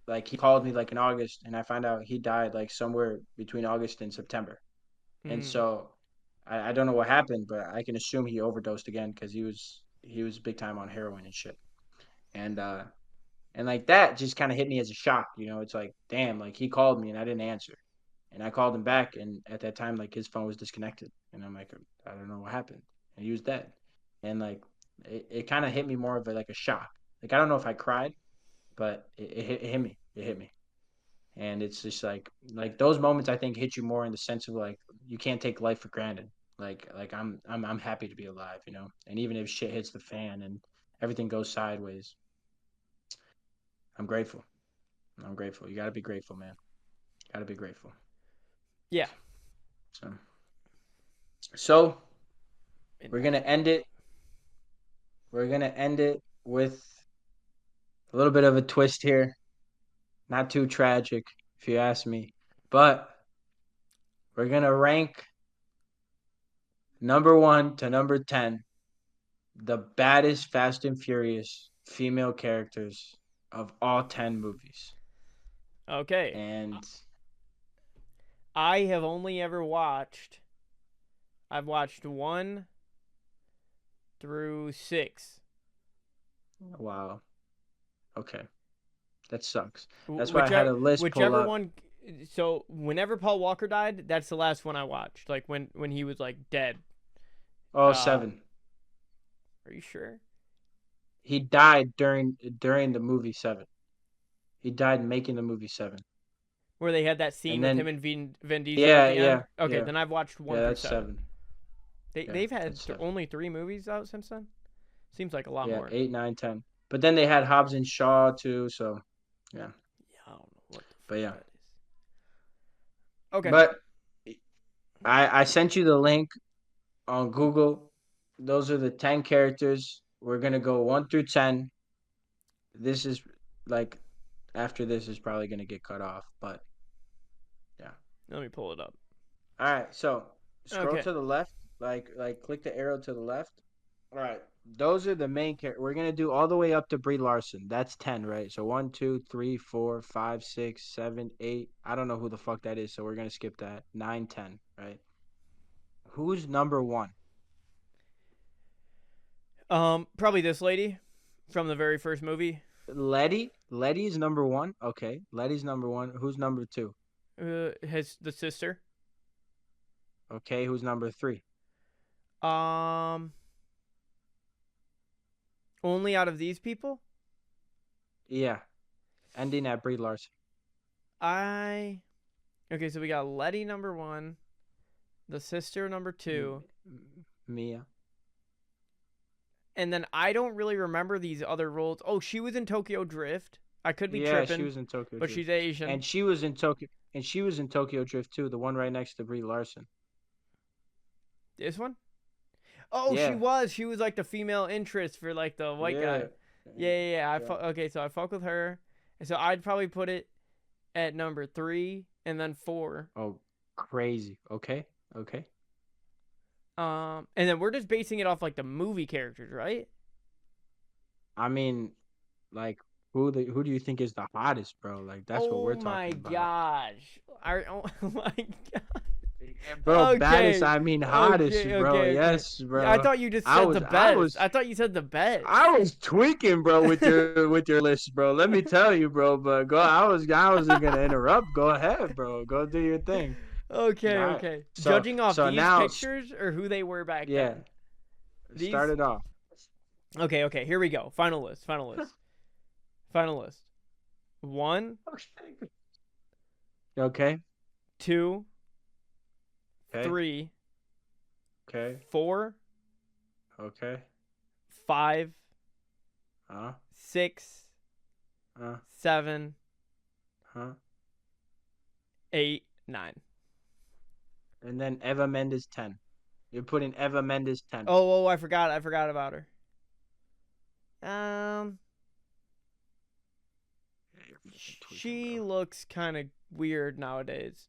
like he called me like in August, and I found out he died like somewhere between August and September, and Mm. so I don't know what happened, but I can assume he overdosed again because he was big time on heroin and shit, and uh and like that just kind of hit me as a shock, It's like damn, like he called me and I didn't answer, and I called him back, and at that time, like his phone was disconnected, and I'm like, I don't know what happened, and he was dead, and like it kind of hit me more of like a shock. Like I don't know if I cried, but it hit me. It hit me, and it's just like those moments I think hit you more in the sense of like you can't take life for granted. Like I'm happy to be alive, and even if shit hits the fan and everything goes sideways, I'm grateful. I'm grateful. You got to be grateful, man. Got to be grateful. Yeah. So, so And we're gonna end it. We're gonna end it with a little bit of a twist here. Not too tragic, if you ask me, but we're gonna rank number 1 to number 10 the baddest Fast and Furious female characters of all 10 movies. okay. And I have only ever watched I've watched 1 through 6. wow, okay, that sucks. That's why I had Whichever a list pull whichever up. one. So whenever Paul Walker died, that's the last one I watched. Like when he was like dead. Oh, Uh, 7. are you sure? He died during the movie 7. He died making the movie 7. Where they had that scene And with him then and Vin Diesel at yeah, the end. yeah, Okay, yeah. then I've watched Yeah, one through that's seven. 7. They Yeah, they've had that's seven. only 3 movies out since then. Seems like a lot Yeah, more. 8, 9, 10. But then they had Hobbs and Shaw too. So yeah, Yeah, I don't know what the but fuck yeah, that is. Okay. but I sent you the link on Google. Those are the 10 characters. We're gonna go 1 through 10. This is like after this is probably gonna get cut off, but yeah. Let me pull it up. All right, so scroll Okay. to the left, like click the arrow to the left. All right, those are the main characters. We're gonna do all the way up to Brie Larson. That's 10, right? So 1, 2, 3, 4, 5, 6, 7, 8. I don't know who the fuck that is, so we're gonna skip that. 9, 10, right? Who's number one? Probably this lady from the very first movie. Letty. Letty's number one. Okay, Letty's number one. Who's number two? Has the sister. Okay, who's number three? Um, only out of these people, Yeah, ending at Brie Larson. I. Okay, so we got Letty number 1, the sister number 2, Mia. and then I don't really remember these other roles. Oh, she was in Tokyo Drift. I could be Yeah, she tripping, was in Tokyo but Drift. she's Asian. And she was in Tokyo and she was in Tokyo Drift too, the one right next to Brie Larson. This one? Oh, she Yeah. was. She was like the female interest for like the white guy. Yeah. Yeah. Okay, so I fuck with her. And so I'd probably put it at number 3 and then 4. Oh, crazy. Okay. Okay. And then we're just basing it off like the movie characters, right? I mean, like who do you think is the hottest, bro? Like that's what we're Oh my talking about. gosh. Oh my god. Bro, Okay. baddest, I mean hottest, bro. Okay. Yes, bro. I thought you just said the best. I thought you said the best. I was tweaking, bro, with your list, bro. Let me tell you, bro. But go. I wasn't gonna interrupt. Go ahead, bro. Go do your thing. Okay. All right. Okay. So- Judging off so these now- pictures or who they were back Yeah. then. These- Start it off. Okay. Here we go. Final list. Final list. 1, Okay. 2, Okay. 3, Okay. 4, Okay. 5, Huh? 6, Huh? 7, Huh? 8, 9. And then Eva Mendes 10. You're putting Eva Mendes 10. Oh, I forgot about her. Yeah, you're fucking tweaking, She bro. looks kind of weird nowadays.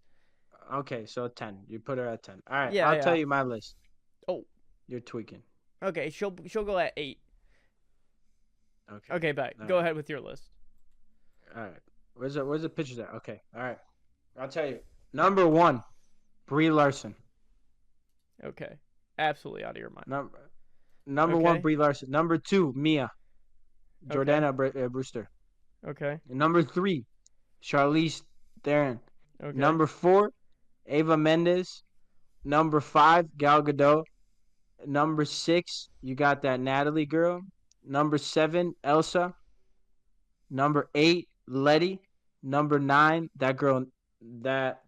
Okay, so 10. You put her at 10. All right. Yeah, I'll yeah. tell you my list. Oh. You're tweaking. Okay, she'll go at 8. Okay. Okay, back. All Go right. ahead with your list. All right. Where's the pictures at? Okay. All right. I'll tell you. Number 1, Brie Larson. Okay. Absolutely out of your mind. Number Okay. 1, Brie Larson. Number 2, Mia. Okay. Jordana Brewster. Okay. Number 3, Charlize Theron. Okay. Number 4, Eva Mendes. Number 5, Gal Gadot. Number 6, you got that Natalie girl. Number 7, Elsa. Number 8, Letty. Number 9, that girl, that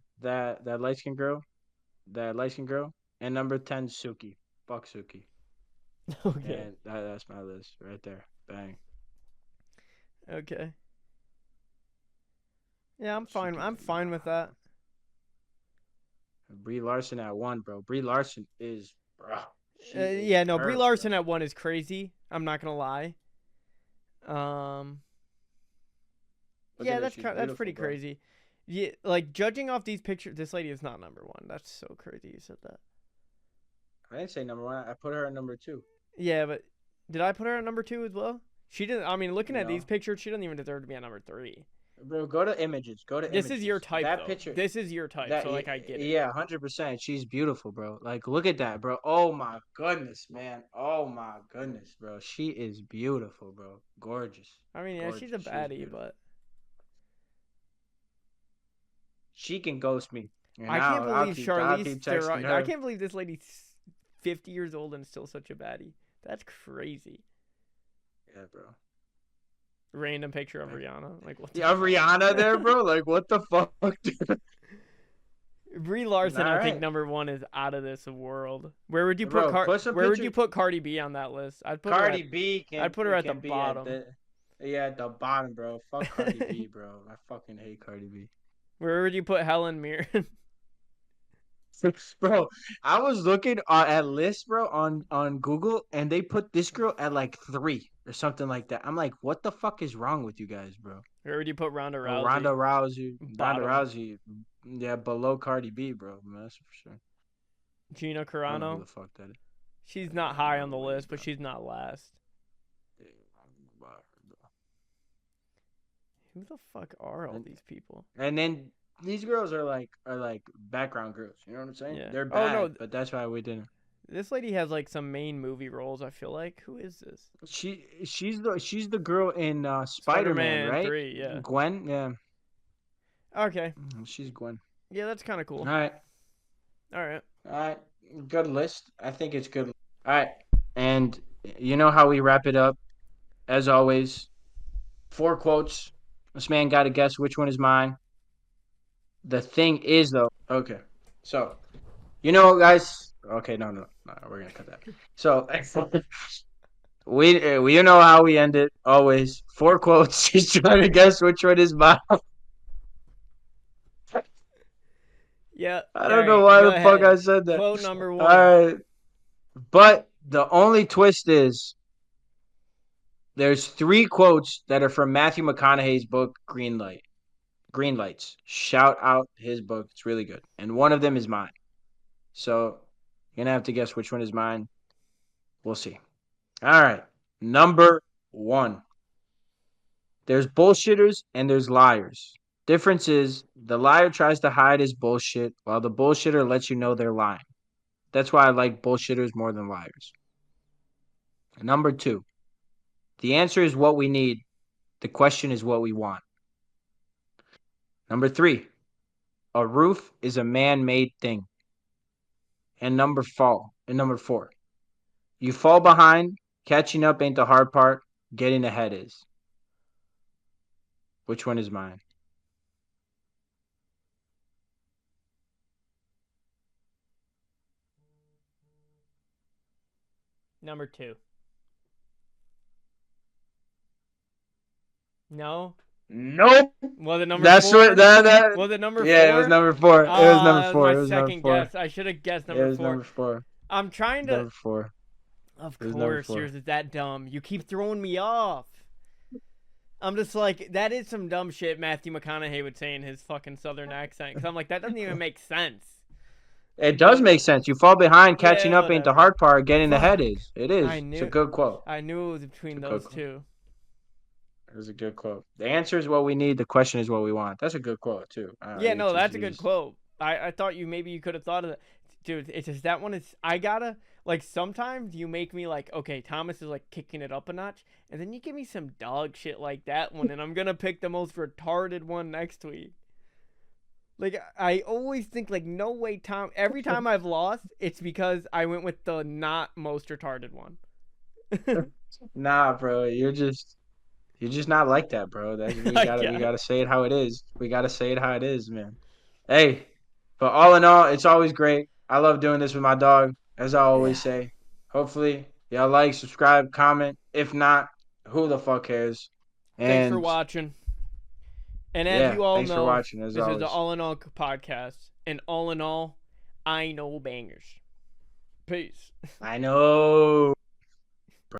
light skinned girl, and number 10, Suki. Fuck Suki. Okay. And that's my list right there. Bang. Okay. Yeah, I'm fine. Suki I'm is fine with that. Brie Larson at 1, bro. Brie Larson is, bro. she is Yeah, no, her, Brie bro. Larson at 1 is crazy. I'm not gonna lie. Look Yeah, at her, that's she's that's beautiful, pretty bro. crazy. Yeah, like judging off these pictures, this lady is not number 1. That's so crazy you said that. I didn't say number 1. I put her at number 2. Yeah, but did I put her at number 2 as well? She didn't. I mean, looking at these No. pictures, she doesn't even deserve to be at number 3. Bro, go to images. This is your type, That though. picture. This is your type, so like I get it. Yeah, 100%. She's beautiful, bro. Like, look at that, bro. Oh my goodness, man. Oh my goodness, bro. She is beautiful, bro. Gorgeous. I mean, yeah, she's a Gorgeous. baddie, beautiful. but She can ghost me. And I can't I'll believe keep Charlize texting Theron. her. I can't believe this lady's 50 years old and still such a baddie. That's crazy. Yeah, bro. Random picture of Rihanna. Like what? Yeah, Rihanna there, bro. Like, what the fuck, dude? Brie Larson, I think Alright. number one is out of this world. Where would you put Bro, put some Where would pictures. you put Cardi B on that list? Cardi B I'd can put her at the can be at bottom. the at the bottom, bro. Fuck Cardi B, bro. I fucking hate Cardi B. Where would you put Helen Mirren? Bro, I was looking at lists, bro, on Google, and they put this girl at like 3 or something like that. I'm like, what the fuck is wrong with you guys, bro? Where would you put Ronda Bro, Rousey? Ronda Bottom. Rousey, yeah, below Cardi B, bro. That's for sure. Gina I don't know who Carano. the fuck that is. She's not high on the No way, list, but bro. she's not last. Yeah, I don't know about her, bro. Who the fuck are all these people? And then these girls are like background girls. You know what I'm saying? Yeah. They're Oh bad, no, but that's why we didn't. this lady has like some main movie roles. I feel like. Who is this? She's the girl in Spider-Man, Spider-Man right? 3. Yeah. Gwen, yeah, Okay. she's Gwen. Yeah, that's kind of cool. All right, All right. all right, good list. I think it's good. All right, and you know how we wrap it up? As always, 4 quotes. This man got to guess which one is mine. The thing is, though, okay. So, guys. Okay, no, we're gonna cut that. So, we you know how we end it. Always 4 quotes. He's trying to guess which one is mine. Yeah. I don't know why the fuck I said that. Quote number All 1. right, but the only twist is there's 3 quotes that are from Matthew McConaughey's book Green Light. Green Lights. Shout out his book. It's really good. And one of them is mine. So you're going to have to guess which one is mine. We'll see. All right. Number 1. There's bullshitters and there's liars. Difference is the liar tries to hide his bullshit while the bullshitter lets you know they're lying. That's why I like bullshitters more than liars. Number 2. The answer is what we need. The question is what we want. Number 3. A roof is a man-made thing. And number 4. You fall behind, catching up ain't the hard part, getting ahead is. Which one is mine? Number 2. No. Nope. Was it number That's 4? what that. Was it number 4? Yeah, it was number 4. It was number That 4. was It my was number second 4. guess. I should have guessed It number was 4. number 4. I'm trying to. Number 4. Of It was number course, 4. yours is that dumb. You keep throwing me off. I'm just like, that is some dumb shit Matthew McConaughey would say in his fucking southern accent. Because I'm like, that doesn't even make sense. It does make sense. You fall behind, catching Yeah, up ain't the whatever. hard part, getting ahead Fuck. is. It is. I It's knew a good quote. I knew it was between It's a those good two. It was a good quote. The answer is what we need. The question is what we want. That's a good quote too. Yeah, no, that's a good quote. I thought you could have thought of that. Dude, it's just that one is, I gotta, like, sometimes you make me like, okay, Thomas is like kicking it up a notch, and then you give me some dog shit like that one, and I'm gonna pick the most retarded one next week. Like, I always think, like, no way, Tom. Every time I've lost, it's because I went with the not most retarded one. Nah, bro, you're just not like that, bro. That we gotta say it how it is. We gotta say it how it is, man. Hey, but all in all, it's always great. I love doing this with my dog, as I always say. Hopefully, y'all like, subscribe, comment. If not, who the fuck cares? Thanks for watching. And as you all thanks for know, watching, as this is always. the All in All podcast. And all in all, I know bangers. Peace. I know.